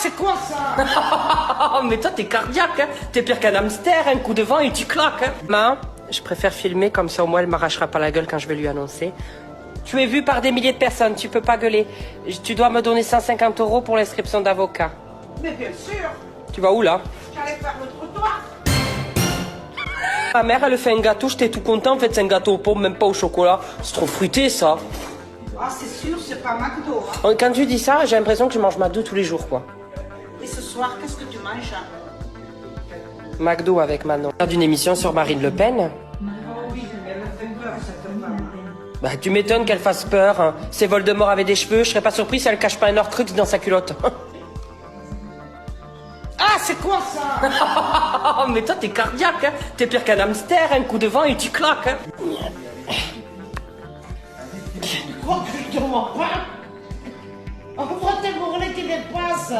c'est quoi ça? Mais toi, t'es cardiaque, hein. T'es pire qu'un hamster, un coup de vent et tu claques. Hein. Maman, je préfère filmer, comme ça au moins elle m'arrachera pas la gueule quand je vais lui annoncer. Tu es vu par des milliers de personnes, tu peux pas gueuler. Tu dois me donner 150 € pour l'inscription d'avocat. Mais bien sûr, Tu vas où là? j'allais faire le trottoir. Ma mère, elle fait un gâteau, j'étais tout content. En fait, c'est un gâteau aux pommes, même pas au chocolat. C'est trop fruité, ça. Ah, c'est sûr, c'est pas McDo. Hein. Quand tu dis ça, j'ai l'impression que je mange McDo tous les jours, quoi. Et ce soir, qu'est-ce que tu manges? McDo avec Manon. Regarde une émission sur Marine Le Pen. Oh oui, elle me fait peur, cette femme. Bah, tu m'étonnes qu'elle fasse peur. Hein. Si Voldemort avait des cheveux, je serais pas surpris si elle cache pas un Horcrux dans sa culotte. Ah, c'est quoi ça? Mais toi, t'es cardiaque, hein. T'es pire qu'un hamster, un coup de vent et tu claques. Hein. Tu crois que je te vois pas? On va te bourrer qui dépasse.